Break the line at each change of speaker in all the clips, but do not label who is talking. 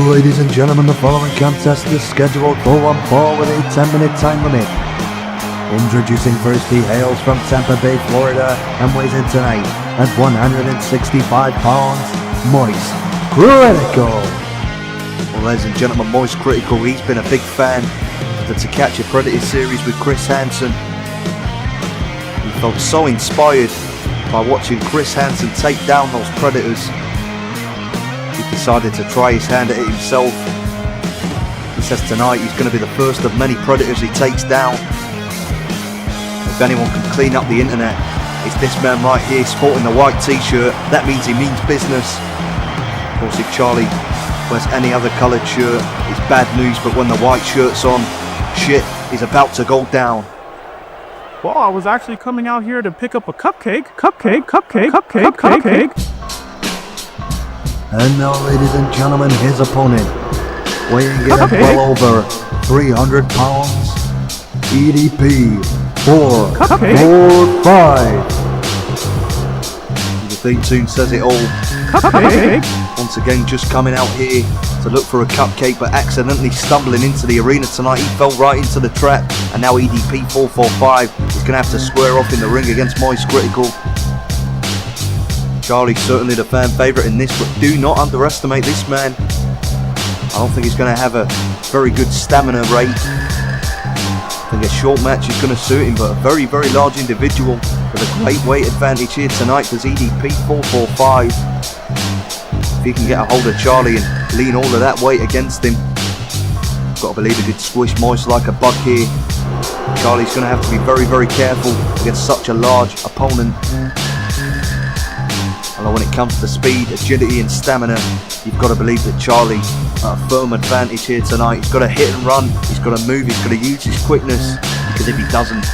Ladies and gentlemen, the following contest is scheduled for one fall with a 10-minute time limit. Introducing first, he hails from Tampa Bay, Florida, and weighs in tonight at 165 pounds, Moistcritikal. Well, ladies and gentlemen, Moistcritikal, he's been a big fan of the To Catch a Predator series with Chris Hansen. He felt so inspired by watching Chris Hansen take down those predators. He decided to try his hand at it himself. He says tonight he's going to be the first of many predators he takes down. If anyone can clean up the internet, it's this man right here sporting the white t-shirt. That means he means business. Of course, if Charlie wears any other coloured shirt, it's bad news, but when the white shirt's on, shit is about to go down.
Well, I was actually coming out here to pick up a cupcake.
And now, ladies and gentlemen, his opponent, weighing in at well over 300 pounds, EDP 445. The theme tune says it all. Once again, just coming out here to look for a cupcake, but accidentally stumbling into the arena tonight. He fell right into the trap, and now EDP 445 is going to have to square off in the ring against Moistcritikal. Charlie's certainly the fan favourite in this, but do not underestimate this man. I don't think he's going to have a very good stamina rate. I think a short match is going to suit him, but a very, very large individual with a great weight advantage here tonight does EDP 445. If he can get a hold of Charlie and lean all of that weight against him, got to believe he could squish Moist like a bug here. Charlie's going to have to be very, very careful against such a large opponent. Although when it comes to speed, agility and stamina, you've got to believe that Charlie got a firm advantage here tonight. He's got to hit and run, he's got to move, he's got to use his quickness, because if he doesn't,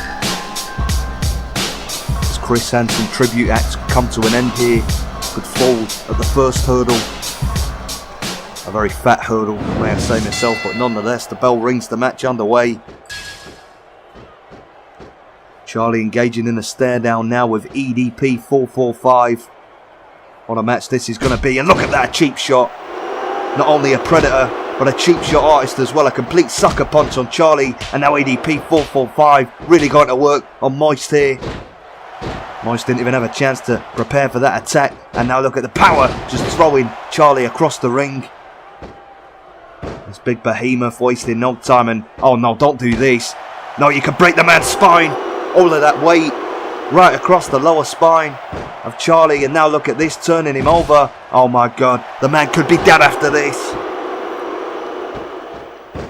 as Chris Hansen tribute acts come to an end here, could fall at the first hurdle. A very fat hurdle, may I say myself, but nonetheless, the bell rings, the match underway. Charlie engaging in a stare down now with EDP 445. What a match this is going to be, and look at that cheap shot. Not only a predator, but a cheap shot artist as well. A complete sucker punch on Charlie, and now EDP 445 really going to work on Moist here. Moist didn't even have a chance to prepare for that attack, and now look at the power, just throwing Charlie across the ring. This big behemoth wasting no time, and oh no, don't do this. No, you can break the man's spine. All of that weight right across the lower spine of Charlie, and now look at this, turning him over. Oh my god, the man could be dead after this.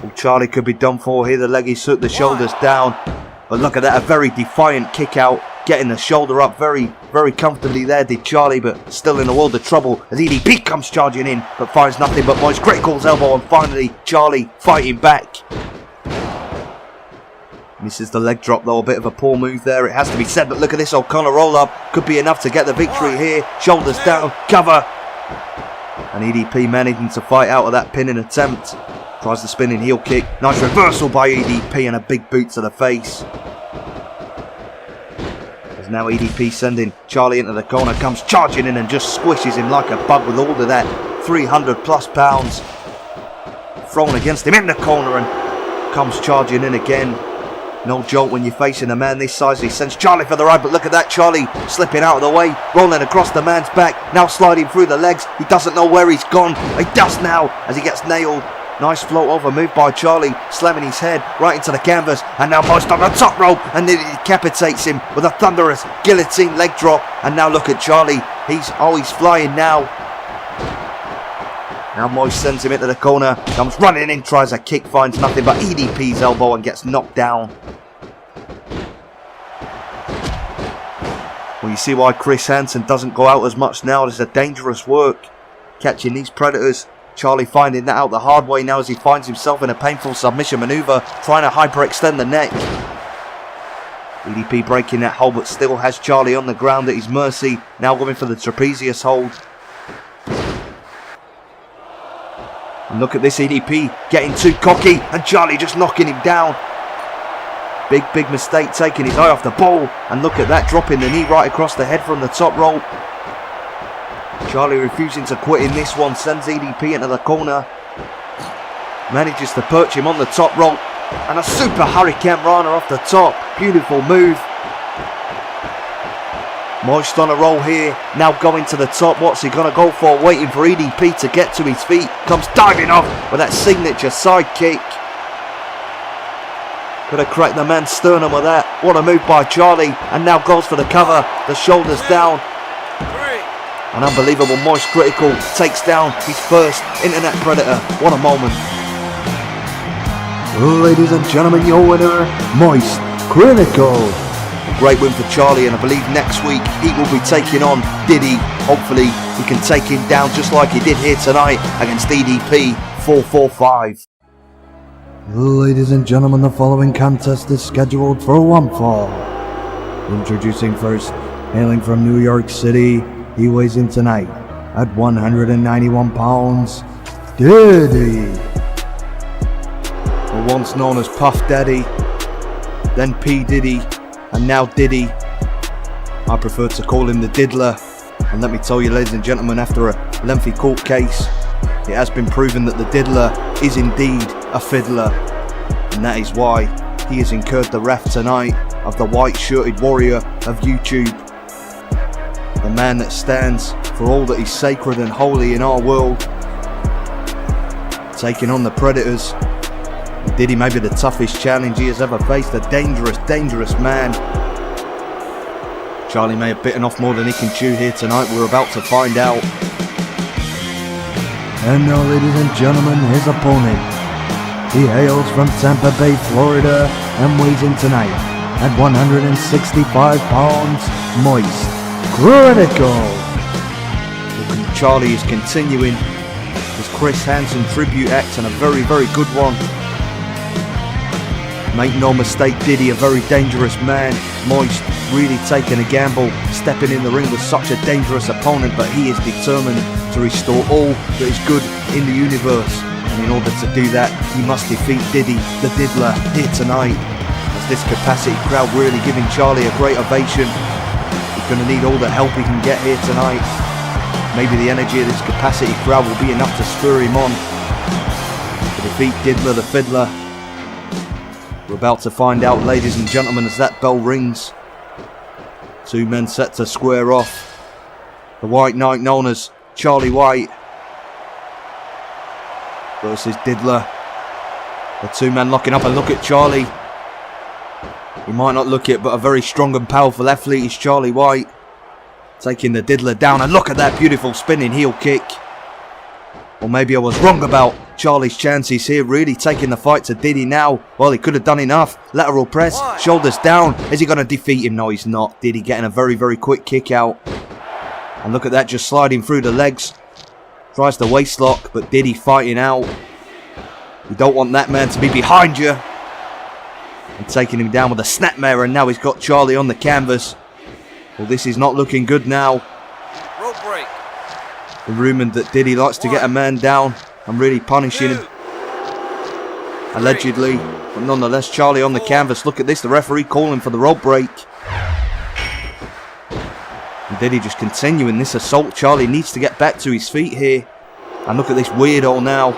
Well, Charlie could be done for here. The leg, he took the shoulders down, but look at that, a very defiant kick out, getting the shoulder up very, very comfortably there did Charlie, but still in a world of trouble as EDP comes charging in, but finds nothing but Moistcritikal's elbow, and finally Charlie fighting back. Misses the leg drop though, a bit of a poor move there, it has to be said, but look at this O'Connor roll up, could be enough to get the victory here. Shoulders down, cover, and EDP managing to fight out of that pinning attempt. Tries the spinning heel kick, nice reversal by EDP and a big boot to the face. As now EDP sending Charlie into the corner, comes charging in and just squishes him like a bug with all of that 300 plus pounds thrown against him in the corner, and comes charging in again. No joke when you're facing a man this size. He sends Charlie for the ride, but look at that, Charlie slipping out of the way, rolling across the man's back, now sliding through the legs. He doesn't know where he's gone. He does now as he gets nailed. Nice float over move by Charlie, slamming his head right into the canvas, and now Moist on the top rope, and then he decapitates him with a thunderous guillotine leg drop. And now look at Charlie, he's flying now. Now Moist sends him into the corner, comes running in, tries a kick, finds nothing but EDP's elbow and gets knocked down. Well, you see why Chris Hansen doesn't go out as much now. This is a dangerous work, catching these predators. Charlie finding that out the hard way now as he finds himself in a painful submission maneuver, trying to hyperextend the neck. EDP breaking that hold, but still has Charlie on the ground at his mercy. Now going for the trapezius hold. And look at this, EDP getting too cocky, and Charlie just knocking him down. Big mistake, taking his eye off the ball. And look at that, dropping the knee right across the head from the top rope. Charlie refusing to quit in this one, sends EDP into the corner. Manages to perch him on the top rope. And a super Hurricane Rana off the top. Beautiful move. Moist on a roll here. Now going to the top. What's he going to go for? Waiting for EDP to get to his feet. Comes diving off with that signature side kick. Could have cracked the man's sternum with that. What a move by Charlie. And now goes for the cover. The shoulders down. An unbelievable Moistcritikal takes down his first internet predator. What a moment. Ladies and gentlemen, your winner, Moistcritikal. A great win for Charlie, and I believe next week he will be taking on Diddy. Hopefully he can take him down just like he did here tonight against EDP 445. Ladies and gentlemen, the following contest is scheduled for one fall. Introducing first, hailing from New York City, he weighs in tonight at 191 pounds, Diddy. Once known as Puff Daddy, then P. Diddy, and now Diddy. I prefer to call him the Diddler. And let me tell you, ladies and gentlemen, after a lengthy court case, it has been proven that the Diddler is indeed a fiddler. And that is why he has incurred the wrath tonight of the white-shirted warrior of YouTube. The man that stands for all that is sacred and holy in our world. Taking on the Predators. Diddy may be the toughest challenge he has ever faced. A dangerous, dangerous man. Charlie may have bitten off more than he can chew here tonight. We're about to find out. And now, ladies and gentlemen, his opponent. He hails from Tampa Bay, Florida, and weighs in tonight at 165 pounds, Moistcritikal. Charlie is continuing his Chris Hansen tribute act, and a very, very good one. Make no mistake, Diddy, a very dangerous man. Moist really taking a gamble, stepping in the ring with such a dangerous opponent, but he is determined to restore all that is good in the universe. And in order to do that, he must defeat Diddy, the Diddler, here tonight. As this capacity crowd really giving Charlie a great ovation. He's going to need all the help he can get here tonight. Maybe the energy of this capacity crowd will be enough to spur him on to defeat Diddler, the Fiddler. We're about to find out, ladies and gentlemen, as that bell rings. Two men set to square off. The White Knight known as Charlie White versus Diddler. The two men locking up, and look at Charlie. He might not look it, but a very strong and powerful athlete is Charlie White. Taking the Diddler down, and look at that beautiful spinning heel kick. Or maybe I was wrong about Charlie's chances here, really taking the fight to Diddy now. Well, he could have done enough. Lateral press, shoulders down. Is he going to defeat him? No, he's not. Diddy getting a very, very quick kick out. And look at that, just sliding through the legs. Tries the waist lock, but Diddy fighting out. You don't want that man to be behind you. And taking him down with a snapmare, and now he's got Charlie on the canvas. Well, this is not looking good now.
Rope break.
The rumoured that Diddy likes to get a man down and really punishing him. Allegedly. But nonetheless, Charlie on the canvas. Look at this, the referee calling for the rope break. And Diddy just continuing this assault. Charlie needs to get back to his feet here. And look at this weirdo now.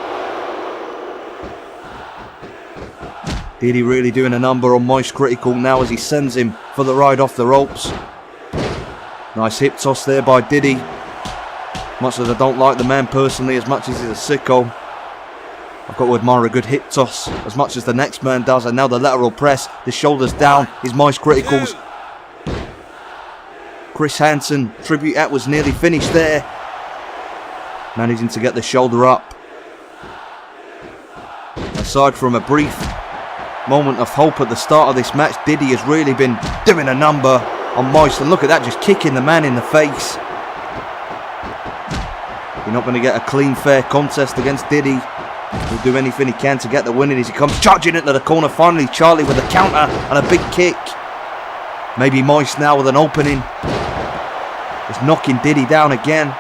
Diddy really doing a number on Moistcritikal now as he sends him for the ride off the ropes. Nice hip toss there by Diddy. Much as I don't like the man personally, as much as he's a sicko, I've got to admire a good hip toss as much as the next man does. And now the lateral press, the shoulders down, is Moistcritikal's. Chris Hansen tribute act was nearly finished there. Managing to get the shoulder up. Aside from a brief moment of hope at the start of this match, Diddy has really been doing a number on Moist. And look at that, just kicking the man in the face. You're not going to get a clean, fair contest against Diddy. He'll do anything he can to get the win as he comes charging into the corner. Finally, Charlie with a counter and a big kick. Maybe Moist now with an opening. Just knocking Diddy down again.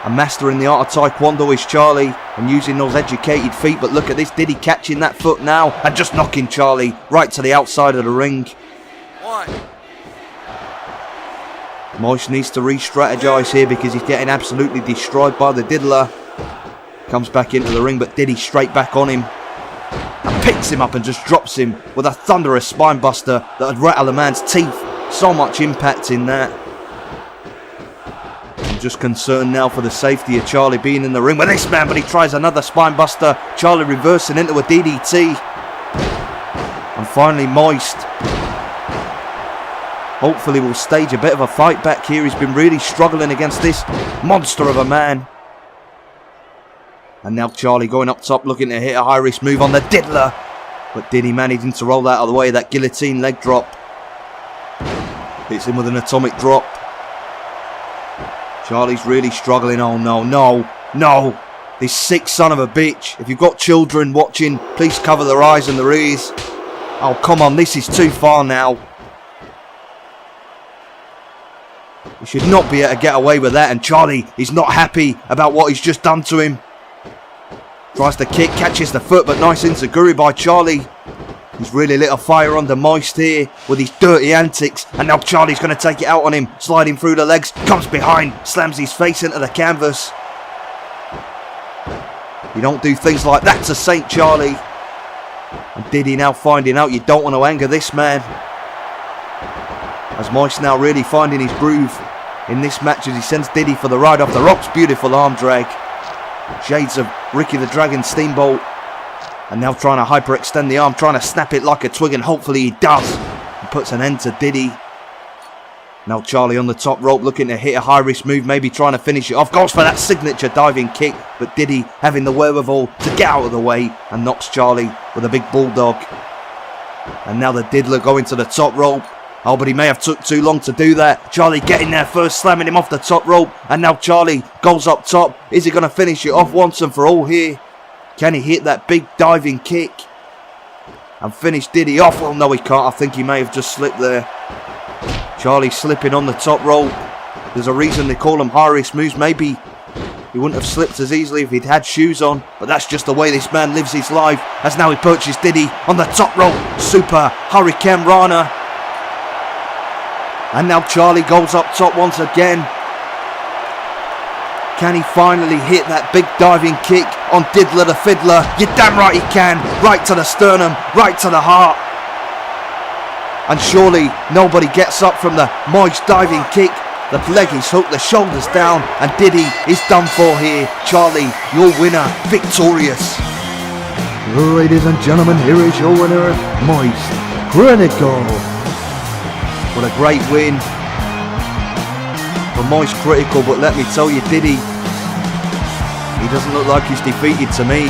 And mastering the art of Taekwondo is Charlie. And using those educated feet. But look at this, Diddy catching that foot now. And just knocking Charlie right to the outside of the ring.
One.
Moist needs to re-strategize here because he's getting absolutely destroyed by the Diddler. Comes back into the ring, but Diddy straight back on him. And picks him up and just drops him with a thunderous spinebuster that would rattle a man's teeth. So much impact in that. I'm just concerned now for the safety of Charlie being in the ring with this man, but he tries another spinebuster. Charlie reversing into a DDT. And finally Moist. Hopefully we'll stage a bit of a fight back here. He's been really struggling against this monster of a man. And now Charlie going up top looking to hit a high risk move on the Diddler. But Diddy managing to roll out of the way. That guillotine leg drop. Hits him with an atomic drop. Charlie's really struggling. Oh no, no, no. This sick son of a bitch. If you've got children watching, please cover their eyes and their ears. Oh come on, this is too far now. He should not be able to get away with that, and Charlie is not happy about what he's just done to him. Tries to kick, catches the foot, but nice enziguri by Charlie. He's really lit a fire under Moist here with his dirty antics, and now Charlie's going to take it out on him, sliding through the legs, comes behind, slams his face into the canvas. You don't do things like that to Saint Charlie. And Diddy now finding out you don't want to anger this man. As Moist now really finding his groove in this match as he sends Diddy for the ride off the ropes. Beautiful arm drag. Shades of Ricky the Dragon Steamboat. And now trying to hyperextend the arm, trying to snap it like a twig, and hopefully he does. He puts an end to Diddy. Now Charlie on the top rope looking to hit a high risk move, maybe trying to finish it off. Goes for that signature diving kick, but Diddy having the wherewithal to get out of the way and knocks Charlie with a big bulldog. And now the Diddler going to the top rope. Oh, but he may have took too long to do that. Charlie getting there first, slamming him off the top rope. And now Charlie goes up top. Is he going to finish it off once and for all here? Can he hit that big diving kick and finish Diddy off? Well, no, he can't. I think he may have just slipped there. Charlie slipping on the top rope. There's a reason they call them high risk moves. Maybe he wouldn't have slipped as easily if he'd had shoes on. But that's just the way this man lives his life. As now he perches Diddy on the top rope. Super Hurricane Rana. And now Charlie goes up top once again. Can he finally hit that big diving kick on Diddler the Fiddler? You're damn right he can. Right to the sternum, right to the heart. And surely nobody gets up from the Moist diving kick. The leg is hooked, the shoulders down, and Diddy is done for here. Charlie, your winner, victorious.
Ladies and gentlemen, here is your winner, Moistcritikal.
What a great win for Moistcritikal, but let me tell you, Diddy, he doesn't look like he's defeated to me.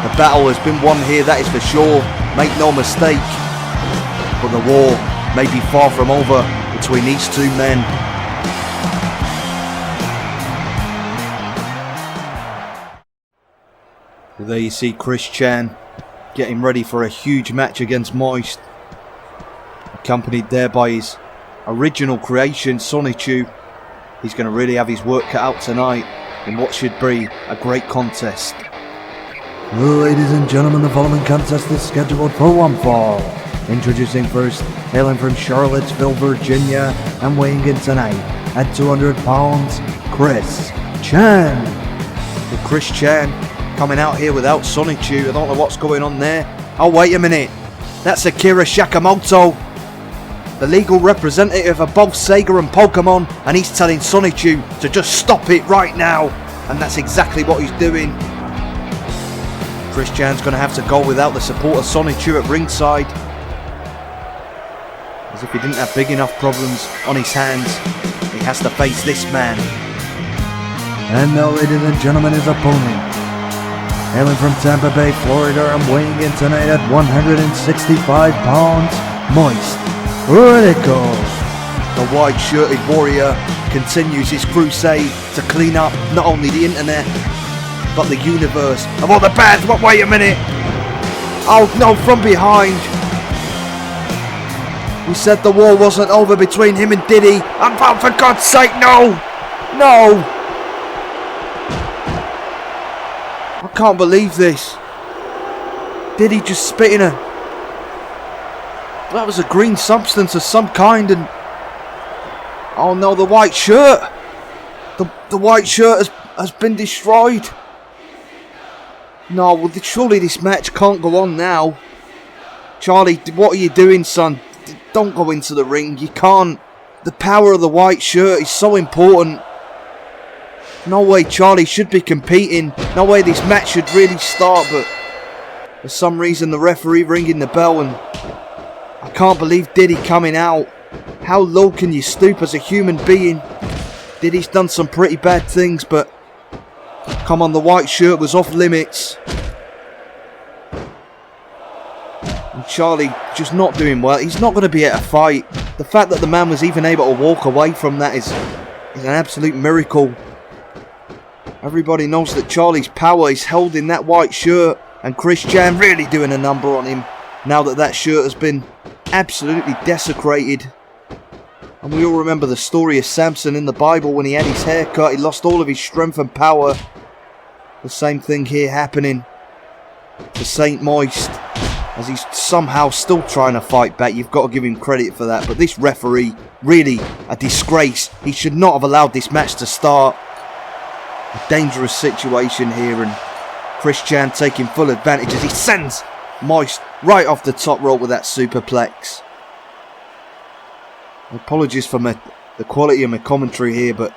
The battle has been won here, that is for sure. Make no mistake. But the war may be far from over between these two men. There you see Chris Chan getting ready for a huge match against Moist. Accompanied there by his original creation, Sonichu. He's going to really have his work cut out tonight in what should be a great contest.
Ladies and gentlemen, the following contest is scheduled for one fall. Introducing first, hailing from Charlottesville, Virginia, and weighing in tonight at 200 pounds, Chris Chan.
Well, Chris Chan coming out here without Sonichu. I don't know what's going on there. Oh, wait a minute. That's Akira Shakamoto, the legal representative of both Sega and Pokemon, and he's telling Sonichu to just stop it right now. And that's exactly what he's doing. Chris Chan's going to have to go without the support of Sonichu at ringside. As if he didn't have big enough problems on his hands, he has to face this man.
And now, ladies and gentlemen, his opponent, hailing from Tampa Bay, Florida, and weighing in tonight at 165 pounds, Moistcritikal.
The white-shirted warrior continues his crusade to clean up not only the internet, but the universe of all the bands. But wait a minute! Oh no, from behind! We said the war wasn't over between him and Diddy. And oh, for God's sake, no! No! I can't believe this. Diddy just spit in a... That was a green substance of some kind, and... Oh no, the white shirt! The white shirt has been destroyed. No, well, surely this match can't go on now. Charlie, what are you doing, son? Don't go into the ring. You can't. The power of the white shirt is so important. No way Charlie should be competing. No way this match should really start, but for some reason the referee ringing the bell, and I can't believe Diddy coming out. How low can you stoop as a human being? Diddy's done some pretty bad things, but come on, the white shirt was off limits. And Charlie just not doing well. He's not going to be able to fight. The fact that the man was even able to walk away from that is an absolute miracle. Everybody knows that Charlie's power is held in that white shirt, and Chris Chan really doing a number on him now that that shirt has been absolutely desecrated. And we all remember the story of Samson in the Bible when he had his hair cut. He lost all of his strength and power. The same thing here happening to Saint Moist, as he's somehow still trying to fight back. You've got to give him credit for that. But this referee, really a disgrace. He should not have allowed this match to start. A dangerous situation here, and Chris Chan taking full advantage as he sends Moist right off the top rope with that superplex. Apologies for the quality of my commentary here, but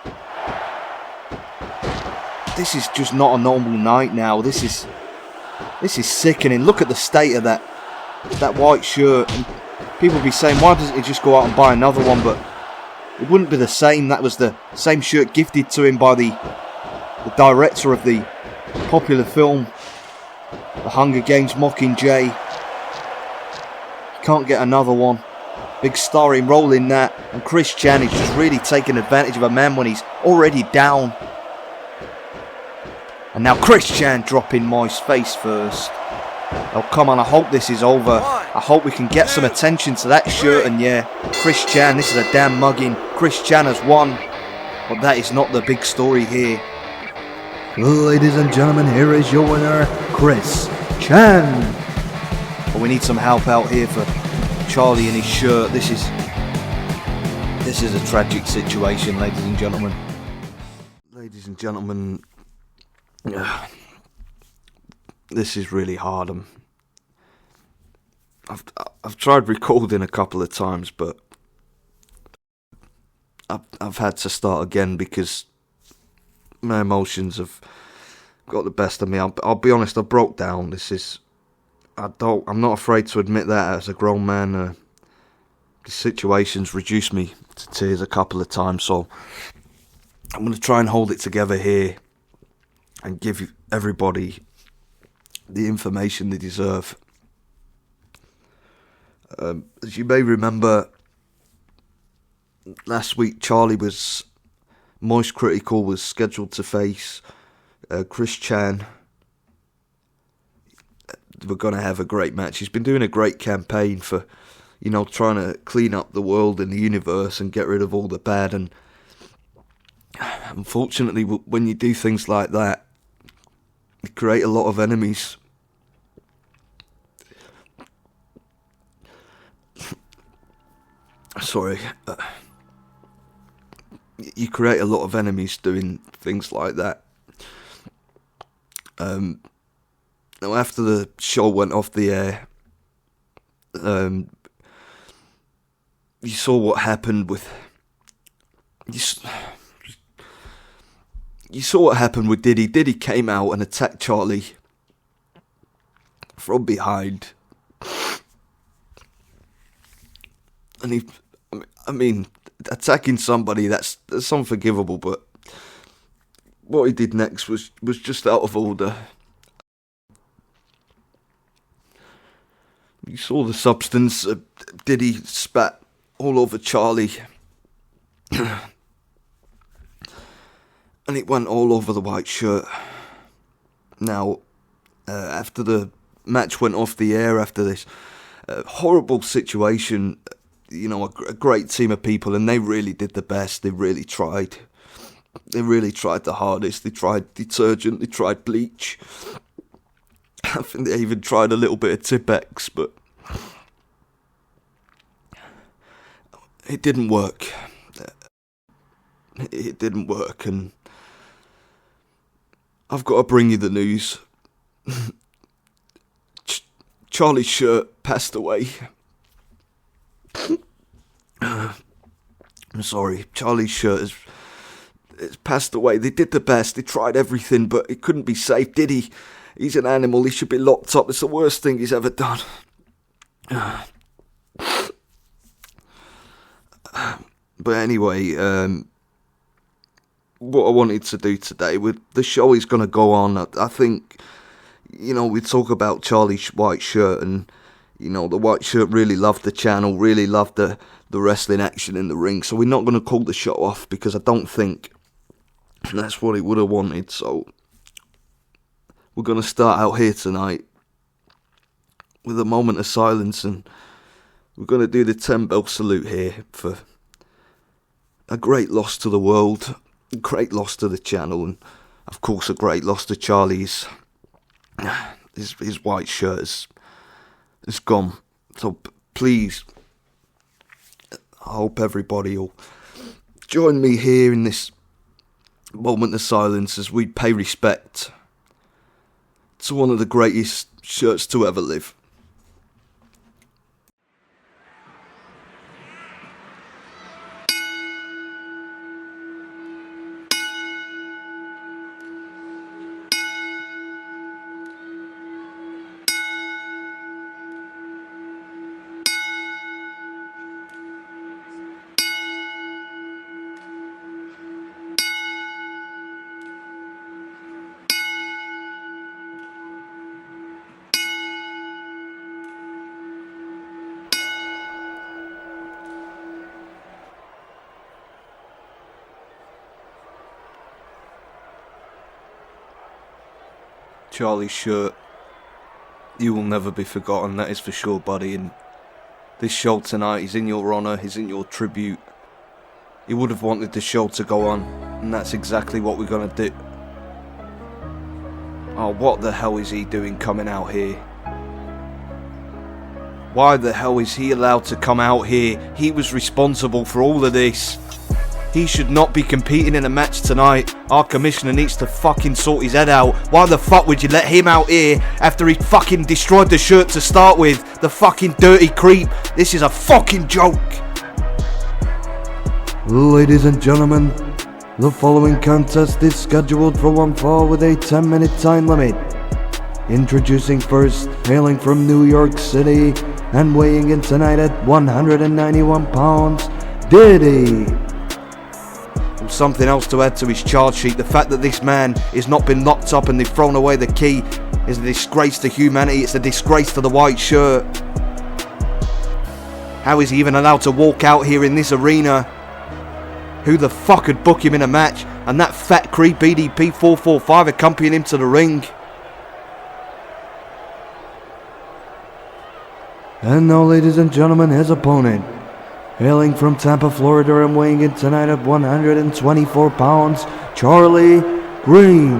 this is just not a normal night now. This is sickening. Look at the state of that white shirt. And people be saying, why doesn't he just go out and buy another one? But it wouldn't be the same. That was the same shirt gifted to him by the director of the popular film The Hunger Games Mockingjay. You can't get another one. Big starring role in that, and Chris Chan is just really taking advantage of a man when he's already down. And now Chris Chan dropping Moist's face first. Oh, come on, I hope this is over. I hope we can get some attention to that shirt, and yeah, Chris Chan, this is a damn mugging. Chris Chan has won, but that is not the big story here.
Ladies and gentlemen, here is your winner, Chris Chan.
But we need some help out here for Charlie and his shirt. This is a tragic situation, ladies and gentlemen. Ladies and gentlemen, this is really hard. I've tried recording a couple of times, but I've had to start again because my emotions have got the best of me. I'll be honest, I broke down. I'm not afraid to admit that as a grown man. The situation's reduced me to tears a couple of times, so I'm going to try and hold it together here and give everybody the information they deserve. As you may remember, last week Moistcritikal was scheduled to face Chris Chan. We're going to have a great match. He's been doing a great campaign for, trying to clean up the world and the universe and get rid of all the bad. And unfortunately, when you do things like that, you create a lot of enemies. Sorry. You create a lot of enemies doing things like that. Now, after the show went off the air, you saw what happened with. You saw what happened with Diddy. Diddy came out and attacked Charlie from behind, and attacking somebody that's unforgivable. But what he did next was just out of order. You saw the substance. Diddy spat all over Charlie. And it went all over the white shirt. Now, after the match went off the air, after this horrible situation, a great team of people, and they really did the best. They really tried. They really tried the hardest. They tried detergent. They tried bleach. I think they even tried a little bit of Tipex, but it didn't work. it didn't work, and I've got to bring you the news. Charlie's Shirt passed away. I'm sorry, Charlie's Shirt has passed away. They did the best, they tried everything, but it couldn't be saved. Diddy, he's an animal, he should be locked up. It's the worst thing he's ever done. But anyway, what I wanted to do today, with the show is going to go on. I think, you know, we talk about Charlie's white shirt, and, you know, the white shirt really loved the channel, really loved the wrestling action in the ring. So we're not going to call the show off, because I don't think that's what he would have wanted. So we're going to start out here tonight with a moment of silence, and we're going to do the 10 bell salute here for a great loss to the world, a great loss to the channel, and of course a great loss to Charlie's. His white shirt is gone. So please, I hope everybody will join me here in this moment of silence as we pay respect to one of the greatest shirts to ever live. Charlie's Shirt, you will never be forgotten, that is for sure, buddy. And this show tonight is in your honour, is in your tribute. You would have wanted the show to go on, and that's exactly what we're going to do. Oh, what the hell is he doing coming out here? Why the hell is he allowed to come out here? He was responsible for all of this. He should not be competing in a match tonight. Our commissioner needs to fucking sort his head out. Why the fuck would you let him out here after he fucking destroyed the shirt to start with? The fucking dirty creep. This is a fucking joke.
Ladies and gentlemen, the following contest is scheduled for one fall with a 10-minute time limit. Introducing first, hailing from New York City and weighing in tonight at 191 pounds, Diddy.
Something else to add to his charge sheet. The fact that this man has not been locked up and they've thrown away the key is a disgrace to humanity. It's a disgrace to the white shirt. How is he even allowed to walk out here in this arena? Who the fuck would book him in a match? And that fat creep EDP 445 accompanying him to the ring.
And now, ladies and gentlemen, his opponent, hailing from Tampa, Florida, and weighing in tonight at 124 pounds, Charlie Green.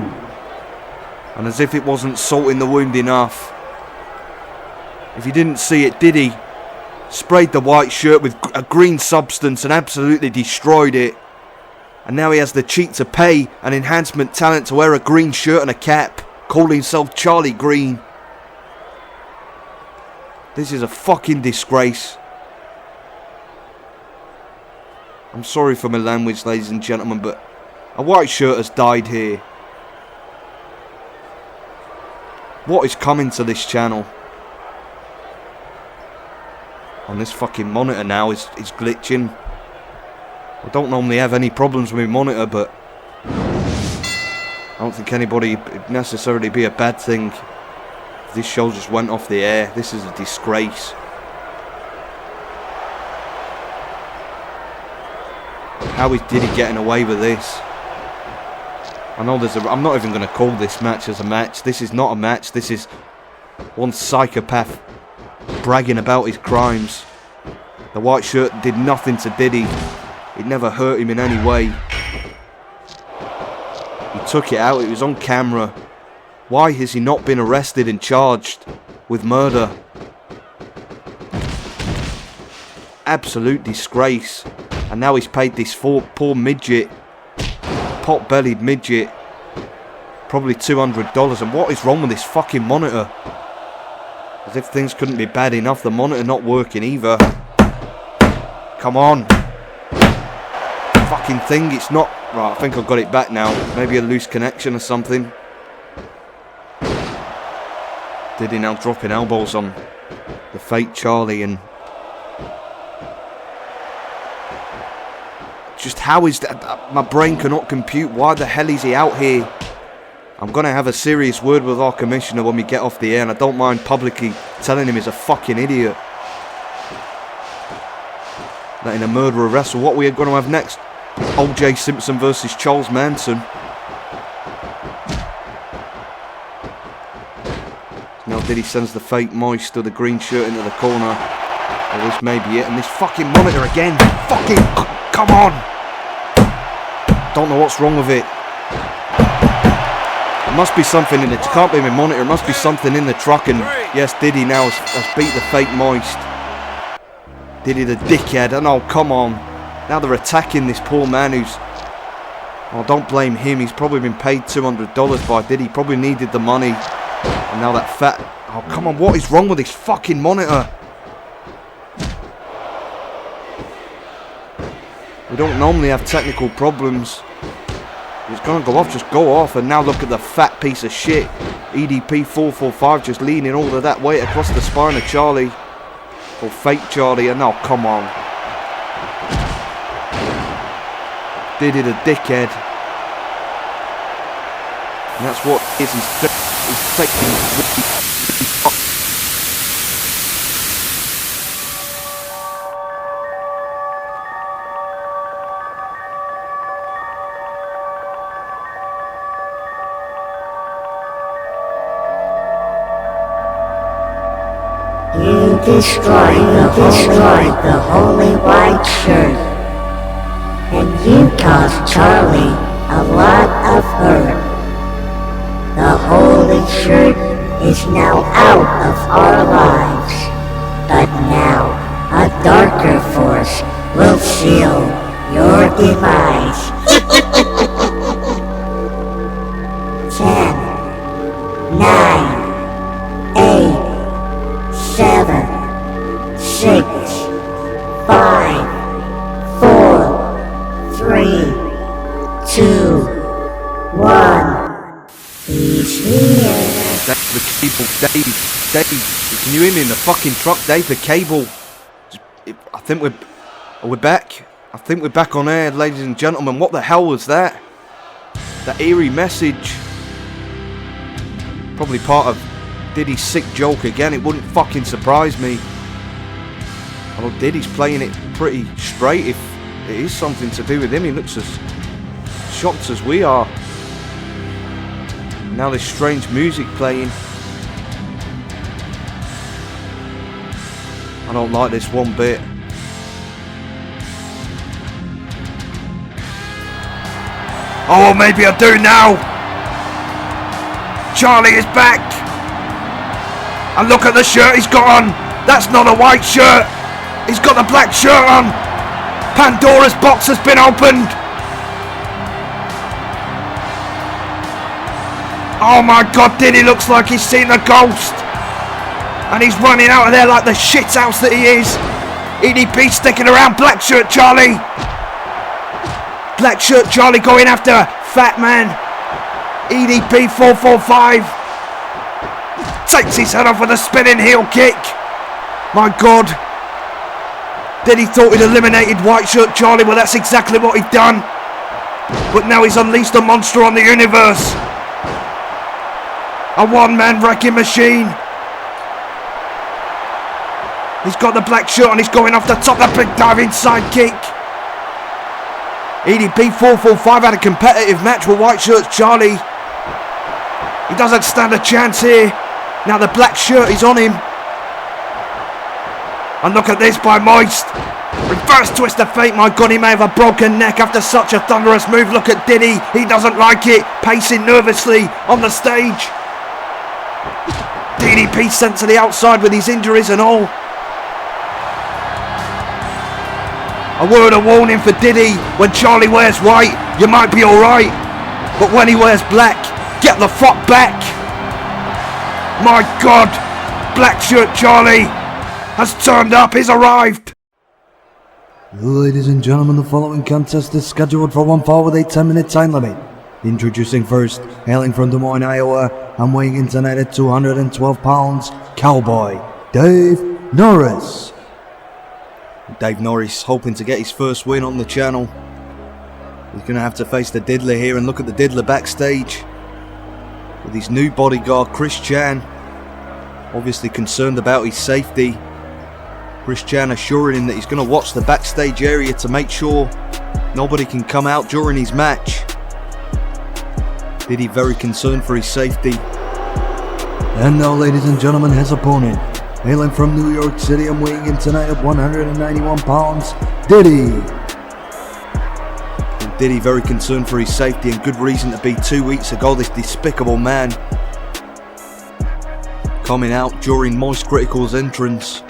And as if it wasn't salting the wound enough, if you didn't see it, Diddy sprayed the white shirt with a green substance and absolutely destroyed it. And now he has the cheek to pay an enhancement talent to wear a green shirt and a cap, calling himself Charlie Green. This is a fucking disgrace. I'm sorry for my language, ladies and gentlemen, but a white shirt has died here. What is coming to this channel? On this fucking monitor now is glitching. I don't normally have any problems with my monitor, but I don't think anybody it'd necessarily be a bad thing if this show just went off the air. This is a disgrace. How is Diddy getting away with this? I know I'm not even going to call this match as a match. This is not a match. This is one psychopath bragging about his crimes. The white shirt did nothing to Diddy. It never hurt him in any way. He took it out. It was on camera. Why has he not been arrested and charged with murder? Absolute disgrace. And now he's paid this poor midget pot-bellied midget. Probably $200. And what is wrong with this fucking monitor? As if things couldn't be bad enough. The monitor not working either. Come on. Fucking thing, it's not... Right, I think I've got it back now. Maybe a loose connection or something. Diddy now dropping elbows on the fake Charlie, and just how is that? My brain cannot compute. Why the hell is he out here? I'm going to have a serious word with our commissioner when we get off the air, and I don't mind publicly telling him he's a fucking idiot. Letting a murderer wrestle. What are we going to have next? O.J. Simpson versus Charles Manson. Now Diddy sends the fake Moist to the green shirt into the corner. Oh, this may be it. And this fucking monitor again. Fucking... Come on! Don't know what's wrong with it. There must be something in it. It can't be my monitor. It must be something in the truck. And yes, Diddy now has beat the fake Moist. Diddy the dickhead. And oh, come on. Now they're attacking this poor man who's... Oh, don't blame him. He's probably been paid $200 by Diddy. He probably needed the money. And now that fat... Oh, come on. What is wrong with this fucking monitor? We don't normally have technical problems. It's going to go off. Just go off. And now look at the fat piece of shit. EDP 445 just leaning all of that weight across the spine of Charlie. Or fake Charlie. And now, come on. Diddy the dickhead. And that's what is he's taking.
You destroyed the holy white shirt, and you caused Charlie a lot of hurt. The holy shirt is now out of our lives, but now a darker force will seal your demise. 10, 9, 8, 7, 6, 5, 4, 3, 2, 1. He's here.
That's the cable. Dave, can you hear me in the fucking truck? Dave, the cable. I think we're back. I think we're back on air, ladies and gentlemen. What the hell was that? That eerie message. Probably part of Diddy's sick joke again. It wouldn't fucking surprise me. Although Diddy's playing it pretty straight. If it is something to do with him, he looks as shocked as we are. Now there's strange music playing. I don't like this one bit. Oh, maybe I do now. Charlie is back. And look at the shirt he's got on. That's not a white shirt. He's got the black shirt on. Pandora's box has been opened. Oh my god, Diddy looks like he's seen a ghost. And he's running out of there like the shithouse that he is. EDP sticking around. Blackshirt Charlie. Blackshirt Charlie going after Fat Man. EDP 445. Takes his head off with a spinning heel kick. My god. Diddy thought he'd eliminated White Shirt Charlie. Well, that's exactly what he'd done. But now he's unleashed a monster on the universe. A one-man wrecking machine. He's got the black shirt on. He's going off the top. That big diving sidekick. EDP 445 had a competitive match with White Shirt Charlie. He doesn't stand a chance here. Now the black shirt is on him. And look at this by Moist. Reverse twist of fate. My god, he may have a broken neck after such a thunderous move. Look at Diddy. He doesn't like it. Pacing nervously on the stage. DDP sent to the outside with his injuries and all. A word of warning for Diddy. When Charlie wears white, You might be alright, but when he wears black, get the fuck back. My God, Blackshirt Charlie has turned up, he's arrived.
Ladies and gentlemen, the following contest is scheduled for one fall with a 10-minute time limit. Introducing first, hailing from Des Moines, Iowa, and weighing in tonight at 212 pounds, Cowboy Dave Norris.
Dave Norris hoping to get his first win on the channel. He's going to have to face the Diddler here, and look at the Diddler backstage with his new bodyguard Chris Chan, obviously concerned about his safety. Chris Chan assuring him that he's going to watch the backstage area to make sure nobody can come out during his match. Diddy very concerned for his safety.
And now, ladies and gentlemen, his opponent, hailing from New York City and weighing in tonight at 191 pounds, Diddy.
And Diddy very concerned for his safety, and good reason to be. 2 weeks ago, this despicable man coming out during Moistcritikal's entrance,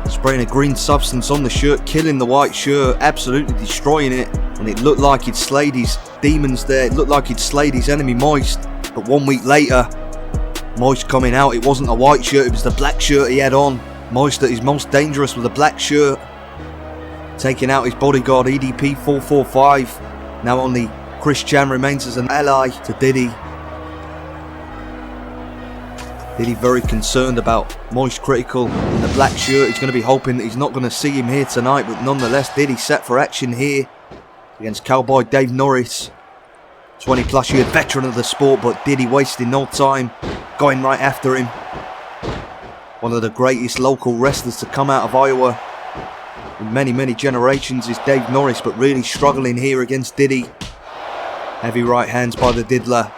spraying a green substance on the shirt, killing the white shirt, absolutely destroying it, and it looked like he'd slayed his demons there. It looked like he'd slayed his enemy Moist, but 1 week later, Moist coming out, it wasn't a white shirt, it was the black shirt he had on. Moist at his most dangerous with a black shirt, taking out his bodyguard EDP 445. Now only Chris Chan remains as an ally to Diddy. Diddy very concerned about Moistcritikal in the black shirt. He's going to be hoping that he's not going to see him here tonight, but nonetheless, Diddy set for action here against Cowboy Dave Norris. 20 plus year veteran of the sport, but Diddy wasting no time, going right after him. One of the greatest local wrestlers to come out of Iowa in many generations is Dave Norris, but really struggling here against Diddy. Heavy right hands by the Diddler.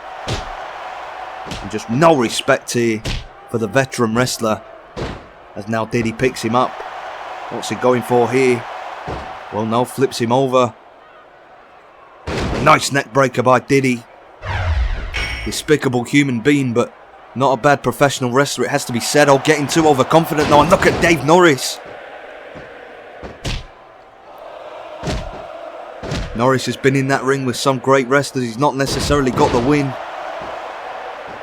And just no respect here for the veteran wrestler, as now Diddy picks him up. What's he going for here? Well, no, flips him over. Nice neck breaker by Diddy. Despicable human being, but not a bad professional wrestler, it has to be said. Oh, getting too overconfident now, and look at Dave Norris. Norris has been in that ring with some great wrestlers. He's not necessarily got the win.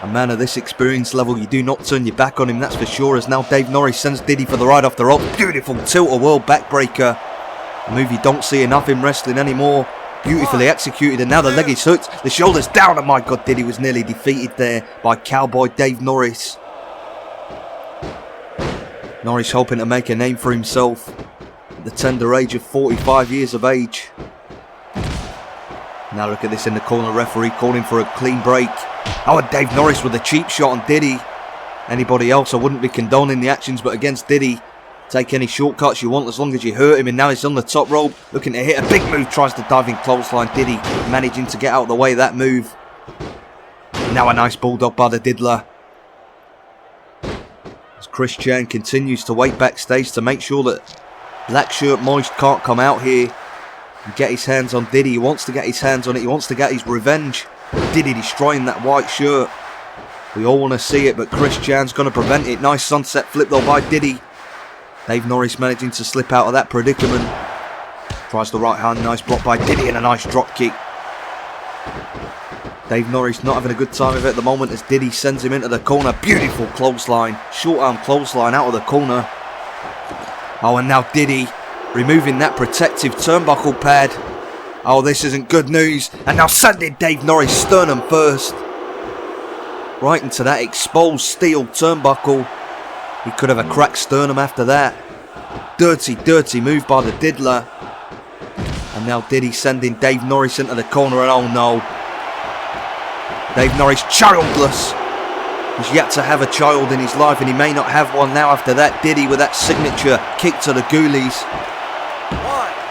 A man of this experience level, you do not turn your back on him, that's for sure, as now Dave Norris sends Diddy for the ride off the rope. Beautiful tilt-a-whirl backbreaker. A move you don't see enough in wrestling anymore. Beautifully executed, and now the leg is hooked. The shoulder's down, and my God, Diddy was nearly defeated there by Cowboy Dave Norris. Norris hoping to make a name for himself at the tender age of 45 years of age. Now look at this in the corner, referee calling for a clean break. Oh, and Dave Norris with a cheap shot on Diddy. Anybody else, I wouldn't be condoning the actions, but against Diddy, take any shortcuts you want as long as you hurt him. And now he's on the top rope, looking to hit a big move, tries to dive in clothesline. Diddy managing to get out of the way of that move. Now a nice bulldog by the Diddler. As Chris Chan continues to wait backstage to make sure that Blackshirt Moist can't come out here and get his hands on Diddy. He wants to get his hands on it, he wants to get his revenge. Diddy destroying that white shirt. We all want to see it, but Chris Chan's going to prevent it. Nice sunset flip though by Diddy. Dave Norris managing to slip out of that predicament. Tries the right hand, nice block by Diddy, and a nice drop kick. Dave Norris not having a good time of it at the moment as Diddy sends him into the corner. Beautiful clothesline, short arm clothesline out of the corner. Oh, and now Diddy removing that protective turnbuckle pad. Oh, this isn't good news. And now sending Dave Norris sternum first, right into that exposed steel turnbuckle. He could have a cracked sternum after that. Dirty move by the Diddler. And now Diddy sending Dave Norris into the corner, and oh no. Dave Norris childless. He's yet to have a child in his life, and he may not have one now after that. Diddy with that signature kick to the ghoulies.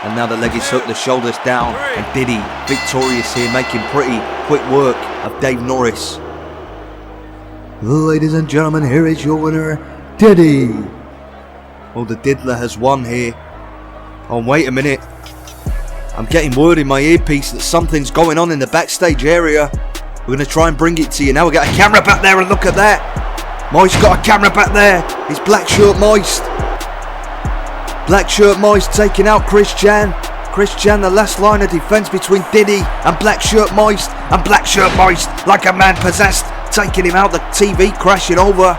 And now the leg is hooked, the shoulders down, and Diddy victorious here, making pretty quick work of Dave Norris.
Ladies and gentlemen, here is your winner, Diddy.
Well, the Diddler has won here. Oh, wait a minute. I'm getting word in my earpiece that something's going on in the backstage area. We're going to try and bring it to you now. We got a camera back there, and look at that. Moist got a camera back there. It's Blackshirt Moist. Blackshirt Moist taking out Chris Chan. Christian, the last line of defence between Diddy and Blackshirt Moist. And Blackshirt Moist, like a man possessed, taking him out the TV, crashing over.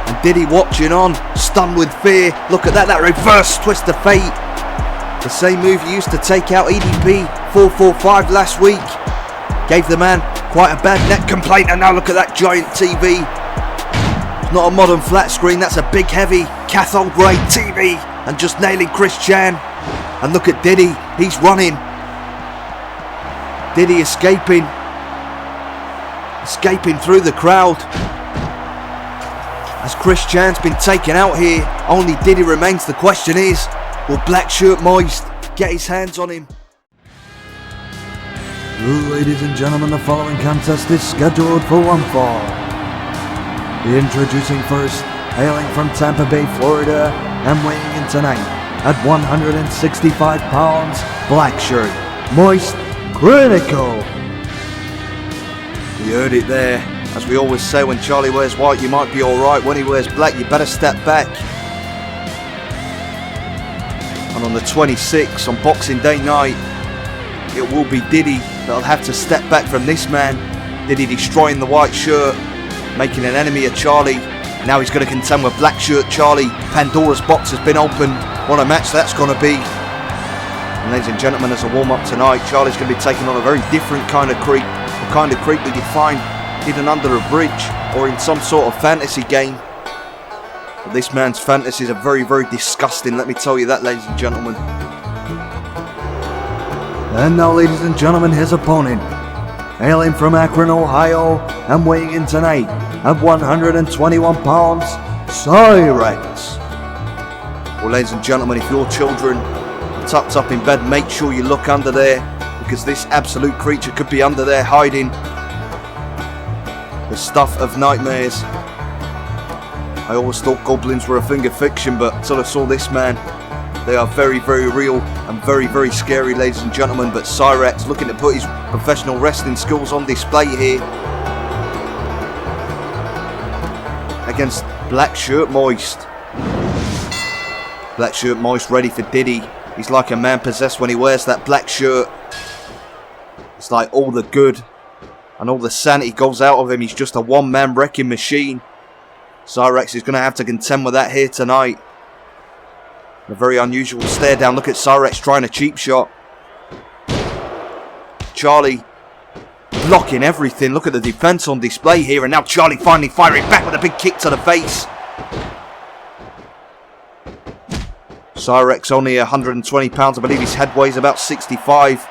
And Diddy watching on, stunned with fear. Look at that reverse twist of fate. The same move he used to take out EDP 445 last week. Gave the man quite a bad neck complaint, and now look at that giant TV. It's not a modern flat screen, that's a big heavy cathode ray TV. And just nailing Christian. And look at Diddy, he's running. Diddy escaping through the crowd. As Christian's been taken out here, only Diddy remains. The question is, will Blackshirt Moist get his hands on him?
Ladies and gentlemen, the following contest is scheduled for one fall. Introducing first, hailing from Tampa Bay, Florida, and weighing in tonight at 165 pounds, Blackshirt, Moistcritikal.
You heard it there. As we always say, when Charlie wears white, you might be alright. When he wears black, you better step back. And on the 26th, on Boxing Day night, it will be Diddy that'll have to step back from this man. Diddy destroying the white shirt, making an enemy of Charlie. Now he's going to contend with Blackshirt Charlie. Pandora's box has been opened. What a match that's going to be. And ladies and gentlemen, as a warm-up tonight, Charlie's going to be taking on a very different kind of creep. The kind of creep we find hidden under a bridge or in some sort of fantasy game. But this man's fantasies are very, very disgusting. Let me tell you that, ladies and gentlemen.
And now, ladies and gentlemen, his opponent, hailing from Akron, Ohio, and weighing in tonight at 121 pounds, Cyraxx.
Well, ladies and gentlemen, if your children are tucked up in bed, make sure you look under there, because this absolute creature could be under there hiding the stuff of nightmares. I always thought goblins were a thing of fiction, but until I saw this man, they are very, very real and very, very scary, ladies and gentlemen. But Cyraxx looking to put his professional wrestling skills on display here against Blackshirt Moist. Blackshirt Moist ready for Diddy. He's like a man possessed when he wears that black shirt. It's like all the good and all the sanity goes out of him. He's just a one-man wrecking machine. Cyraxx is going to have to contend with that here tonight. A very unusual stare down. Look at Cyraxx trying a cheap shot. Charlie blocking everything. Look at the defense on display here. And now Charlie finally firing back with a big kick to the face. Cyraxx only 120 pounds. I believe his head weighs about 65.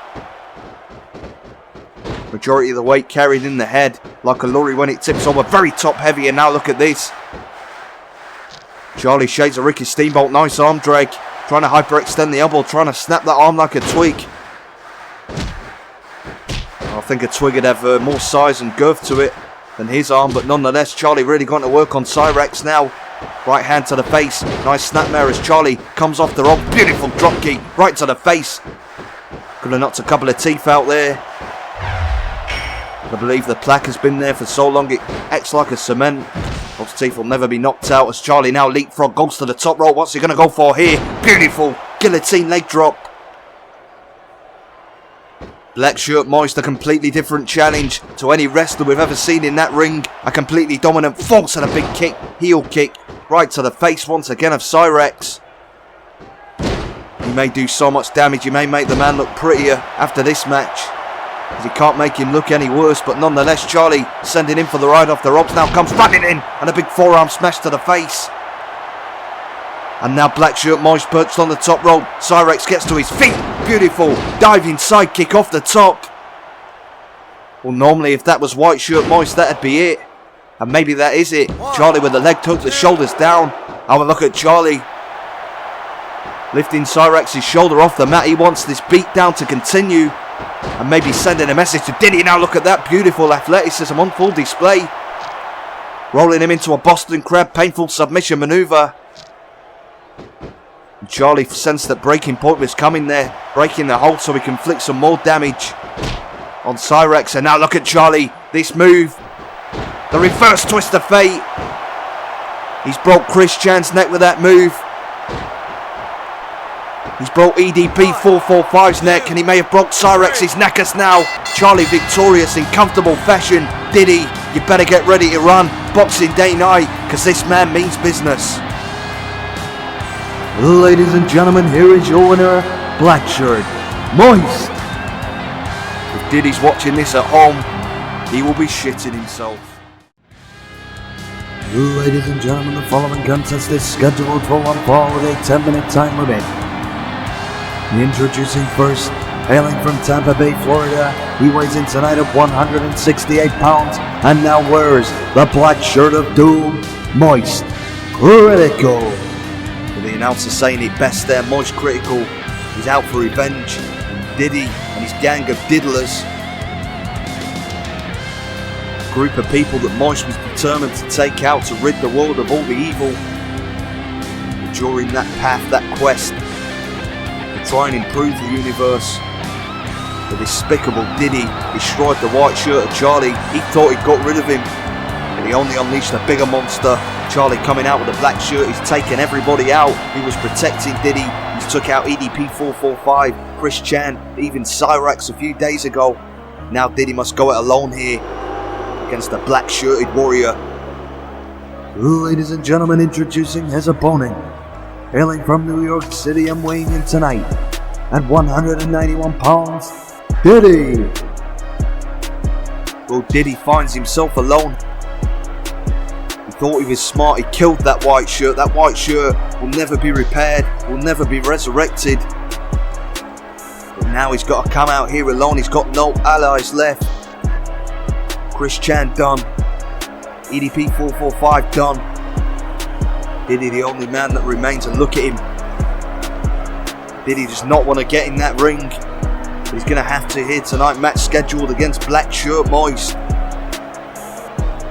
Majority of the weight carried in the head, like a lorry when it tips over. Very top heavy, and now look at this. Charlie shades of Ricky Steamboat. Nice arm drag. Trying to hyperextend the elbow, trying to snap that arm like a twig. I think a twig would have more size and girth to it than his arm, but nonetheless, Charlie really going to work on Cyraxx now. Right hand to the face. Nice snapmare as Charlie comes off the rope. Beautiful drop kick right to the face. Could have knocked a couple of teeth out there. I believe the plaque has been there for so long it acts like a cement. Those teeth will never be knocked out as Charlie now leapfrog goes to the top rope. What's he going to go for here? Beautiful guillotine leg drop. Blackshirt Moist, a completely different challenge to any wrestler we've ever seen in that ring. A completely dominant force and a big kick, heel kick, right to the face once again of Cyraxx. He may do so much damage, he may make the man look prettier after this match, as he can't make him look any worse, but nonetheless, Charlie sending him for the ride off the ropes, now comes running in, and a big forearm smash to the face. And now Blackshirt Moist perched on the top rope. Cyraxx gets to his feet. Beautiful diving side kick off the top. Well, normally if that was White Shirt Moist, that'd be it. And maybe that is it. Charlie with the leg tuck, the shoulders down. Oh, and look at Charlie lifting Cyraxx's shoulder off the mat. He wants this beat down to continue. And maybe sending a message to Diddy. Now look at that beautiful athleticism on full display. Rolling him into a Boston Crab painful submission maneuver. And Charlie sensed that breaking point was coming there, breaking the hold so he can inflict some more damage on Cyraxx. And now look at Charlie, this move, the reverse twist of fate. He's broke Chris Chan's neck with that move. He's broke EDP 445's neck, and he may have broke Cyraxx's neck as now. Charlie victorious in comfortable fashion. Diddy, you better get ready to run. Boxing Day night, because this man means business.
Ladies and gentlemen, here is your winner, Blackshirt, Moist.
If Diddy's watching this at home, he will be shitting himself.
Ladies and gentlemen, the following contest is scheduled for one fall with a 10-minute time limit. Introducing first, hailing from Tampa Bay, Florida, he weighs in tonight at 168 pounds and now wears the black shirt of doom, Moistcritikal.
With the announcer saying it best there, Moistcritikal is out for revenge. Diddy and his gang of diddlers, a group of people that Moist was determined to take out to rid the world of all the evil. But during that path, that quest, to try and improve the universe, the despicable Diddy destroyed the white shirt of Charlie. He thought he'd got rid of him, but he only unleashed a bigger monster. Charlie coming out with a black shirt, he's taken everybody out. He was protecting Diddy. He took out EDP 445, Chris Chan, even Cyraxx a few days ago. Now Diddy must go it alone here against the black shirted warrior.
Ladies and gentlemen, introducing his opponent, hailing from New York City and weighing in tonight at 191 pounds, Diddy.
Well, Diddy finds himself alone. He thought he was smart, he killed that white shirt. That white shirt will never be repaired, will never be resurrected. But now he's got to come out here alone, he's got no allies left. Chris Chan done, EDP 445 done. Diddy the only man that remains, and look at him. Diddy does not want to get in that ring. But he's going to have to here tonight, match scheduled against Blackshirt Moist.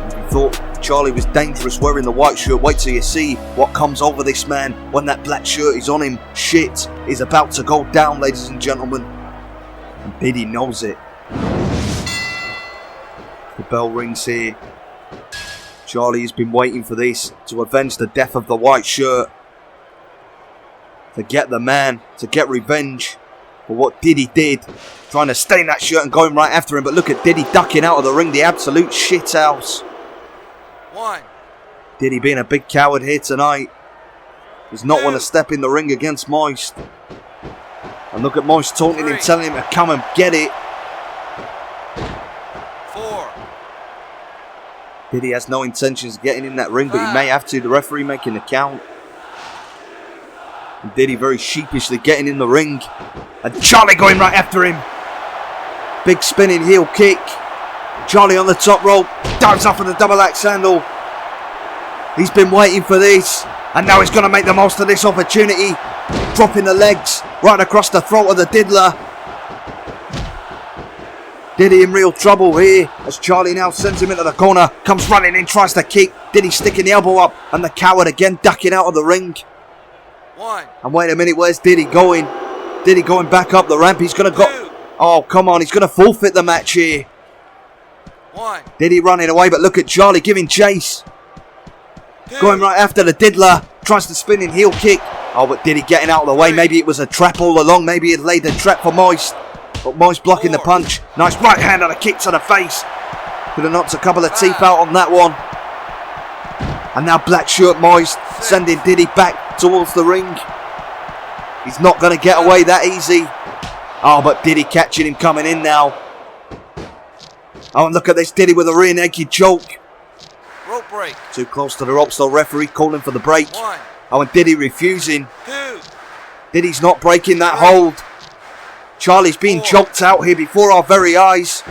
If you thought Charlie was dangerous wearing the white shirt, wait till you see what comes over this man when that black shirt is on him. Shit is about to go down, ladies and gentlemen. And Diddy knows it. The bell rings here. Charlie has been waiting for this, to avenge the death of the white shirt. To get the man, to get revenge for what Diddy did. Trying to stain that shirt and going right after him, but look at Diddy ducking out of the ring, the absolute shithouse. Diddy being a big coward here tonight. Does not want to step in the ring against Moist. And look at Moist taunting him, telling him to come and get it. Diddy has no intentions of getting in that ring, but he may have to. The referee making the count. And Diddy very sheepishly getting in the ring. And Charlie going right after him. Big spinning heel kick. Charlie on the top rope. Dives off of the double axe handle. He's been waiting for this. And now he's going to make the most of this opportunity. Dropping the legs right across the throat of the diddler. Diddy in real trouble here as Charlie now sends him into the corner. Comes running in, tries to kick. Diddy sticking the elbow up. And the coward again ducking out of the ring. And wait a minute, where's Diddy going? Diddy going back up the ramp. He's going to go. Oh, come on. He's going to forfeit the match here. Diddy running away, but look at Charlie giving chase. Going right after the diddler. Tries to spin in heel kick. Oh, but Diddy getting out of the way. Maybe it was a trap all along. Maybe he had laid the trap for Moist. But Moist blocking the punch. Nice right hand and a kick to the face. Could have knocked a couple of teeth out on that one. And now Blackshirt Moist sending Diddy back towards the ring. He's not going to get away that easy. Oh, but Diddy catching him coming in now. Oh, and look at this, Diddy with a rear naked choke.
Rope break.
Too close to the ropes, though. Referee calling for the break. Oh, and Diddy refusing. Diddy's not breaking that hold. Charlie's being choked out here before our very eyes.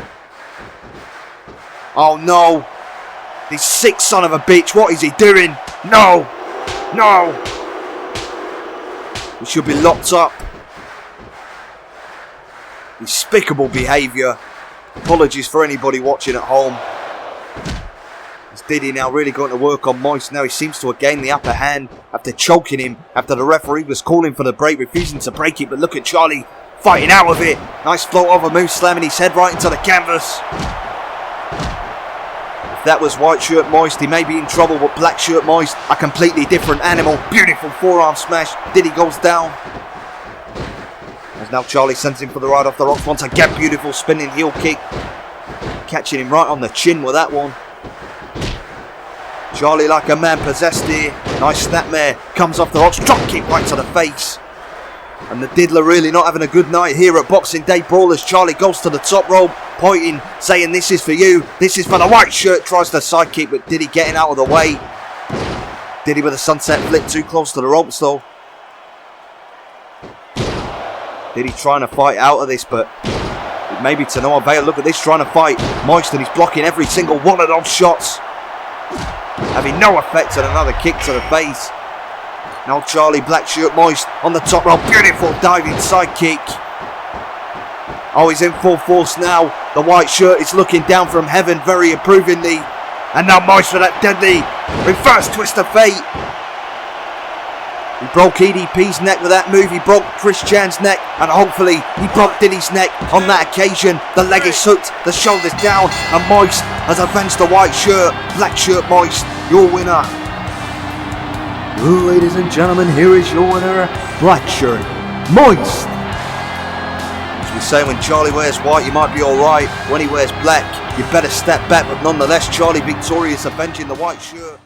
Oh no. This sick son of a bitch. What is he doing? No. No. He should be locked up. Despicable behaviour. Apologies for anybody watching at home. Is Diddy now really going to work on Moist? Now he seems to have gained the upper hand after choking him. After the referee was calling for the break, refusing to break it. But look at Charlie fighting out of it. Nice float over move, slamming his head right into the canvas. If that was white shirt Moist, he may be in trouble, but black shirt Moist, a completely different animal. Beautiful forearm smash. Diddy goes down. As now Charlie sends him for the ride off the ropes once again. Beautiful spinning heel kick. Catching him right on the chin with that one. Charlie like a man possessed here. Nice snapmare. Comes off the ropes. Drop kick right to the face. And the Diddler really not having a good night here at Boxing Day Brawlers. Charlie goes to the top rope, pointing, saying this is for you. This is for the white shirt. Tries the side kick, but Diddy getting out of the way. Diddy with a sunset flip, too close to the ropes though. Diddy trying to fight out of this, but maybe to no avail. Look at this, trying to fight Moist, and he's blocking every single one of those shots. Having no effect on another kick to the face. Now Charlie, Blackshirt, Moist on the top rope. Beautiful diving side kick. Oh, he's in full force now. The white shirt is looking down from heaven very approvingly. And now Moist with that deadly reverse twist of fate. He broke EDP's neck with that move. He broke Chris Chan's neck. And hopefully he broke Diddy's neck on that occasion. The leg is hooked. The shoulder's down. And Moist has avenged the white shirt. Blackshirt Moist, your winner.
Ladies and gentlemen, here is your winner, Blackshirt Moist.
As we say, when Charlie wears white, you might be alright. When he wears black, you better step back. But nonetheless, Charlie victorious, avenging the white shirt.